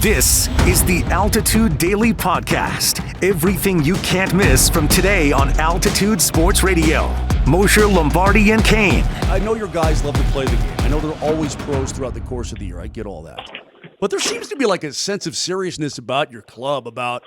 This is the Altitude Daily Podcast. Everything you can't miss from today on Altitude Sports Radio. Mosher, Lombardi, and Kane. I know your guys love to play the game. I know they're always pros throughout the course of the year. I get all that. But there seems to be like a sense of seriousness about your club, about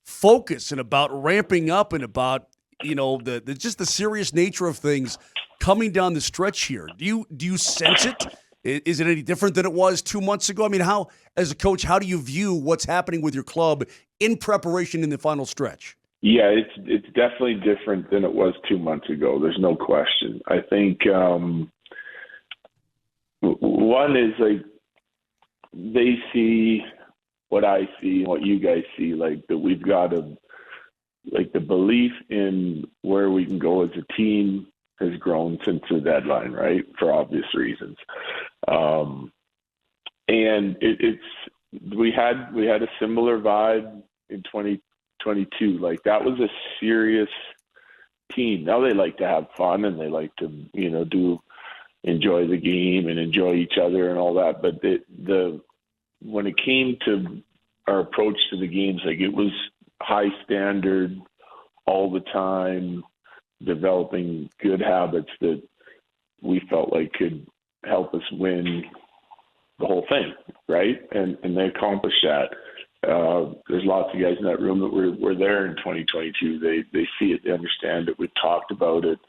focus and about ramping up and about, you know, the just the serious nature of things coming down the stretch here. Do you sense it? Is it any different than it was 2 months ago? I mean, how, as a coach, how do you view what's happening with your club in preparation in the final stretch? Yeah, it's definitely different than it was 2 months ago. There's no question. I think one is like they see what I see, what you guys see, like that we've got like the belief in where we can go as a team has grown since the deadline, right? For obvious reasons. And we had a similar vibe in 2022. Like that was a serious team. Now they like to have fun and they like to, you know, enjoy the game and enjoy each other and all that. But when it came to our approach to the games, like it was high standard all the time, developing good habits that we felt like could help us win the whole thing, right? And they accomplished that. There's lots of guys in that room that were there in 2022. They see it, they understand it. We've talked about it.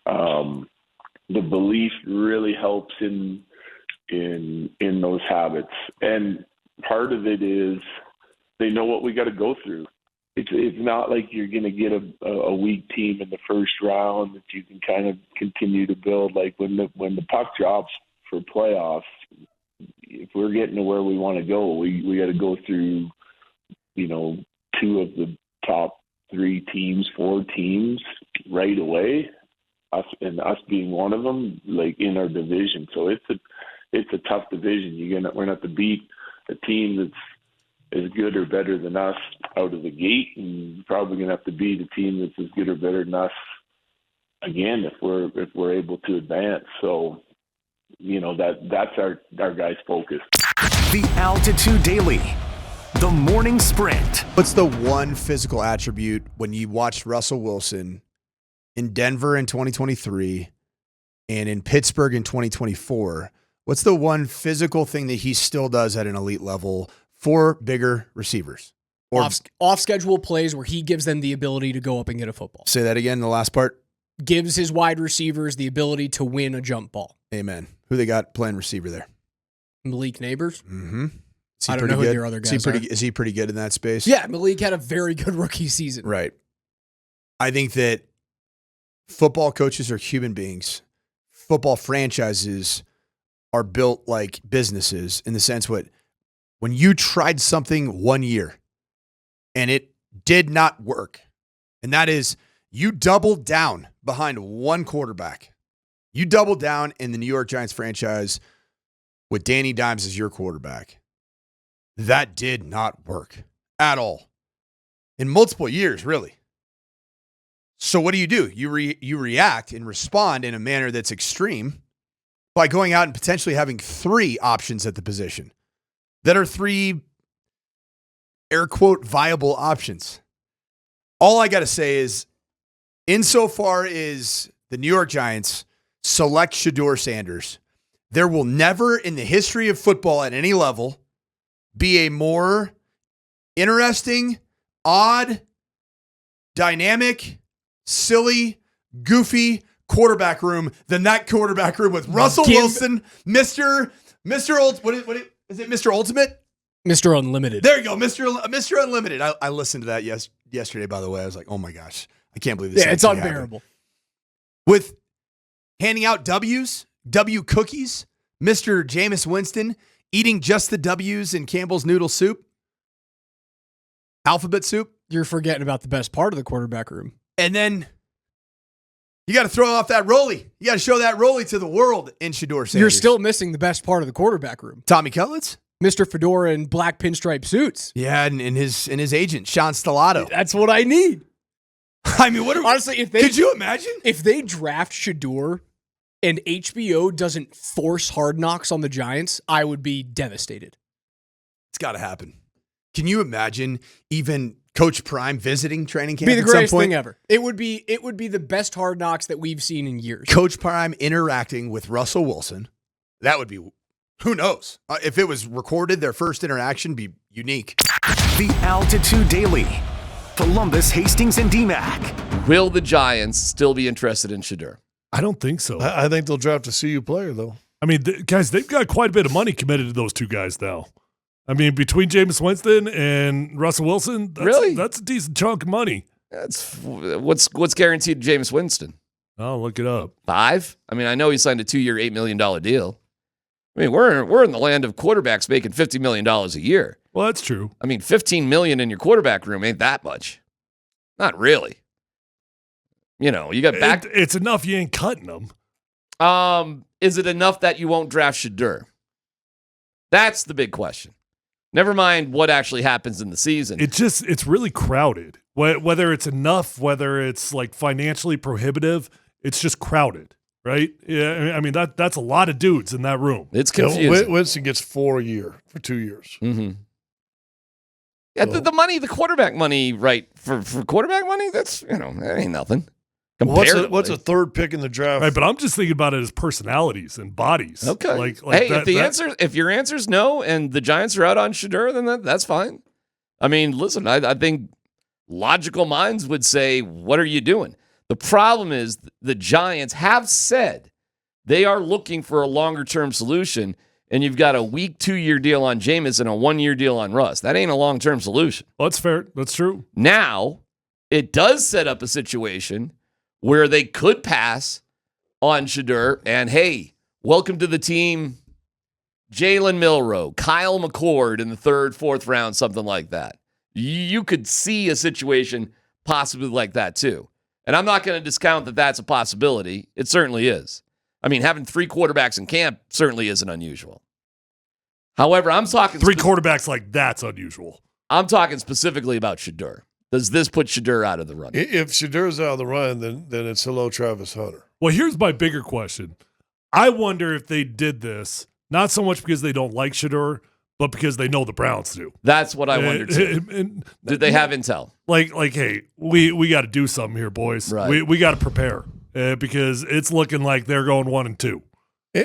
The belief really helps in those habits, and part of it is they know what we got to go through. It's not like you're going to get a weak team in the first round that you can kind of continue to build. Like when the puck drops for playoffs, if we're getting to where we want to go, we got to go through, you know, two of the top 4 teams right away. Us being one of them, like in our division. So it's a tough division. We're going to have to beat a team that's as good or better than us out of the gate, and probably going to have to beat a team that's as good or better than us again if we're able to advance. So, you know, that's our guys' focus. The Altitude Daily, the morning sprint. What's the one physical attribute when you watched Russell Wilson in Denver in 2023 and in Pittsburgh in 2024? What's the one physical thing that he still does at an elite level for bigger receivers? Or off-schedule plays where he gives them the ability to go up and get a football. Say that again, the last part. Gives his wide receivers the ability to win a jump ball. Amen. Who they got playing receiver there? Malik Neighbors. Mm-hmm. I don't know who their other guys are. Is he pretty good in that space? Yeah, Malik had a very good rookie season. Right. I think that football coaches are human beings. Football franchises are built like businesses in the sense when you tried something 1 year and it did not work, and that is you doubled down behind one quarterback. You doubled down in the New York Giants franchise with Danny Dimes as your quarterback. That did not work at all in multiple years, really. So what do? You react and respond in a manner that's extreme by going out and potentially having 3 options at the position that are 3, air quote, viable options. All I got to say is, insofar as the New York Giants select Shedeur Sanders, there will never in the history of football at any level be a more interesting, odd, dynamic, silly, goofy quarterback room than that quarterback room with Russell Wilson, Mr. Ultimate? Mr. Unlimited. There you go, Mr. Unlimited. I listened to that yesterday, by the way. I was like, oh my gosh, I can't believe this. Yeah, it's unbearable. With handing out W cookies, Mr. Jameis Winston eating just the W's in Campbell's noodle soup, alphabet soup. You're forgetting about the best part of the quarterback room. And then you got to throw off that rollie. You got to show that rollie to the world in Shedeur Sanders. You're still missing the best part of the quarterback room. Tommy Cutlets? Mr. Fedora in black pinstripe suits. Yeah, and his agent, Sean Stellato. That's what I need. I mean, honestly, could you imagine? If they draft Shedeur and HBO doesn't force Hard Knocks on the Giants, I would be devastated. It's got to happen. Can you imagine even Coach Prime visiting training camp? Be the at some greatest point? thing ever. It would be the best Hard Knocks that we've seen in years. Coach Prime interacting with Russell Wilson. That would be, who knows? If it was recorded, their first interaction be unique. The Altitude Daily. Columbus, Hastings, and DMAC. Will the Giants still be interested in Shedeur? I don't think so. I think they'll draft a CU player, though. I mean, guys, they've got quite a bit of money committed to those two guys now. I mean, between Jameis Winston and Russell Wilson, that's a decent chunk of money. That's what's guaranteed to Jameis Winston? I'll look it up. 5? I mean, I know he signed a 2-year, $8 million deal. I mean, we're in the land of quarterbacks making $50 million a year. Well, that's true. I mean, $15 million in your quarterback room ain't that much. Not really. You know, you got back. It's enough you ain't cutting them. Is it enough that you won't draft Shedeur? That's the big question. Never mind what actually happens in the season. It's really crowded. Whether it's enough, whether it's like financially prohibitive, it's just crowded, right? Yeah, I mean that's a lot of dudes in that room. It's confusing. Winston gets $4 a year for 2 years. Mm-hmm. Yeah, the money, the quarterback money, right? For quarterback money, that's that ain't nothing. What's a third pick in the draft? Right, but I'm just thinking about it as personalities and bodies. Okay. Hey, if your answer's no, and the Giants are out on Shedeur, then that's fine. I mean, listen, I think logical minds would say, "What are you doing?" The problem is the Giants have said they are looking for a longer-term solution, and you've got a weak 2-year deal on Jameis and a 1-year deal on Russ. That ain't a long-term solution. Well, that's fair. That's true. Now, it does set up a situation where they could pass on Shedeur and, hey, welcome to the team, Jalen Milroe, Kyle McCord in the 3rd, 4th round, something like that. You could see a situation possibly like that too. And I'm not going to discount that that's a possibility. It certainly is. I mean, having 3 quarterbacks in camp certainly isn't unusual. However, I'm talking 3 quarterbacks like that's unusual. I'm talking specifically about Shedeur. Does this put Shedeur out of the run? If Shedeur's out of the run, then it's hello, Travis Hunter. Well, here's my bigger question. I wonder if they did this, not so much because they don't like Shedeur, but because they know the Browns do. That's what I wondered too. Did they have intel? Like, hey, we got to do something here, boys. Right. We got to prepare because it's looking like they're going 1 and 2.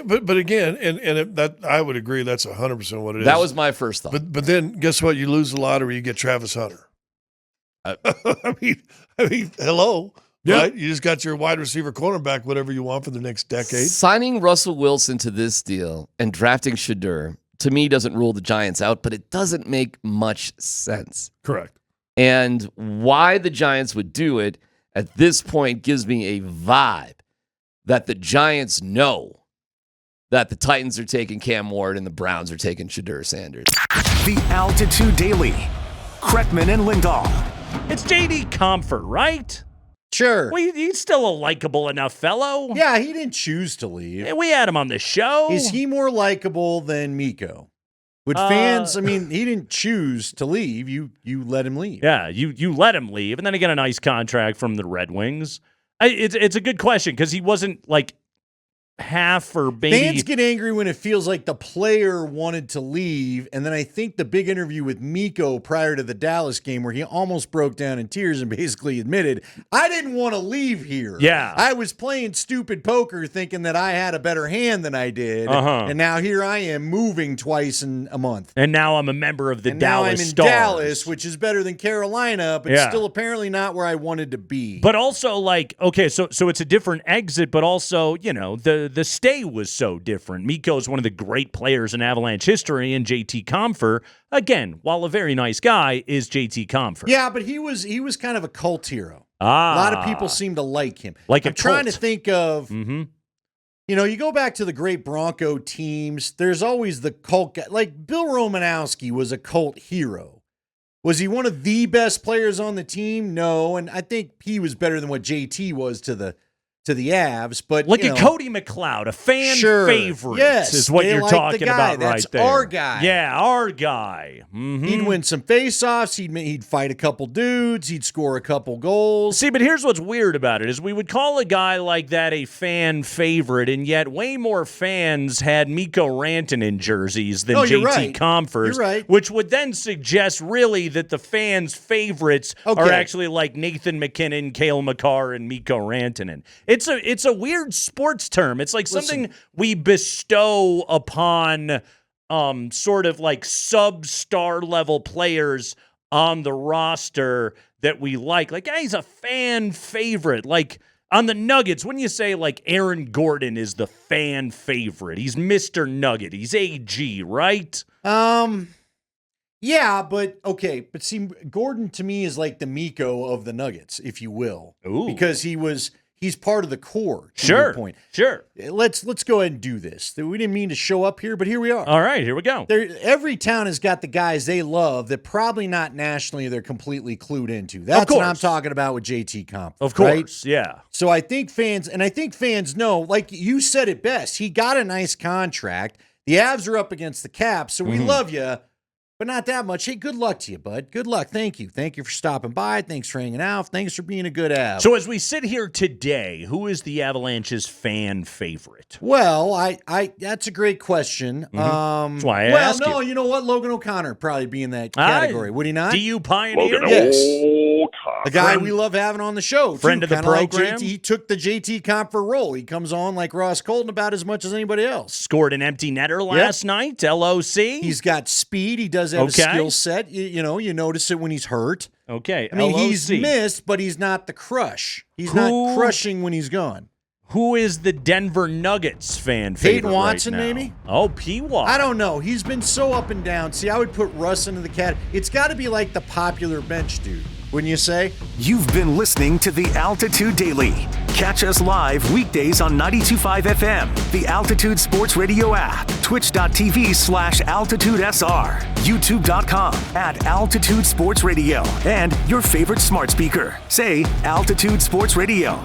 But again, that I would agree that's 100% what it is. That was my first thought. But then guess what? You lose the lottery, you get Travis Hunter. I mean, hello. Yeah. Right? You just got your wide receiver cornerback, whatever you want for the next decade. Signing Russell Wilson to this deal and drafting Shedeur, to me, doesn't rule the Giants out, but it doesn't make much sense. Correct. And why the Giants would do it at this point gives me a vibe that the Giants know that the Titans are taking Cam Ward and the Browns are taking Shedeur Sanders. The Altitude Daily. Kretman and Lindahl. It's J.D. Comfort, right? Sure. Well, he's still a likable enough fellow. Yeah, he didn't choose to leave. We had him on the show. Is he more likable than Miko? Would fans, I mean, he didn't choose to leave. You let him leave. Yeah, you let him leave, and then he got a nice contract from the Red Wings. It's a good question because he wasn't like half or maybe. Fans get angry when it feels like the player wanted to leave, and then I think the big interview with Miko prior to the Dallas game where he almost broke down in tears and basically admitted, I didn't want to leave here. Yeah. I was playing stupid poker thinking that I had a better hand than I did, and now here I am moving twice in a month. And now I'm a member of the and Dallas now I'm in Stars. Dallas, which is better than Carolina, but still apparently not where I wanted to be. But also, like, okay, so it's a different exit, but also, the stay was so different. Miko's one of the great players in Avalanche history, and JT Compher, again, while a very nice guy, is JT Compher. Yeah, but he was kind of a cult hero. A lot of people seem to like him. I'm trying to think of, you go back to the great Bronco teams, there's always the cult guy. Like Bill Romanowski was a cult hero. Was he one of the best players on the team? No, and I think he was better than what JT was to the to the Avs, but look at Cody McLeod, a fan favorite, is what you're talking about That's right there. Our guy, yeah, our guy. Mm-hmm. He'd win some faceoffs. He'd fight a couple dudes. He'd score a couple goals. See, but here's what's weird about it is we would call a guy like that a fan favorite, and yet way more fans had Mikko Rantanen jerseys than JT Compher's, which would then suggest really that the fans' favorites are actually like Nathan McKinnon, Cale Makar, and Mikko Rantanen. It's a weird sports term. It's like something we bestow upon sort of like sub-star level players on the roster that we like. Like, he's a fan favorite. Like, on the Nuggets, when you say, like, Aaron Gordon is the fan favorite, he's Mr. Nugget. He's AG, right? Yeah, but see, Gordon to me is like the Mikko of the Nuggets, if you will. Ooh. Because he's part of the core, to your your point. Sure. Let's go ahead and do this. We didn't mean to show up here, but here we are. All right, here we go. Every town has got the guys they love that probably not nationally they're completely clued into. That's what I'm talking about with JT Compher. Of course, right? Yeah. So I think fans know, like you said it best, he got a nice contract. The Avs are up against the cap, so we love you. But not that much. Hey, good luck to you, bud. Good luck. Thank you. Thank you for stopping by. Thanks for hanging out. Thanks for being a good Av. So as we sit here today, who is the Avalanche's fan favorite? Well, I that's a great question. That's why I asked you. You know what? Logan O'Connor probably be in that category. Would he not? DU Pioneer? Yes. A guy we love having on the show. Friend of the program. Like he took the JT Compher role. He comes on like Ross Colton about as much as anybody else. Scored an empty netter last night, LOC. He's got speed. He does have a skill set. You notice it when he's hurt. Okay, I mean, LOC. he's missed, but he's not the crush. He's not crushing when he's gone. Who is the Denver Nuggets fan favorite Peyton Watson, right now? maybe? Oh, P-Watt. I don't know. He's been so up and down. See, I would put Russ into the cat. It's got to be like the popular bench dude, wouldn't you say? You've been listening to the Altitude Daily. Catch us live weekdays on 92.5 FM, the Altitude Sports Radio app, twitch.tv/AltitudeSR, youtube.com/Altitude Sports Radio, and your favorite smart speaker. Say Altitude Sports Radio.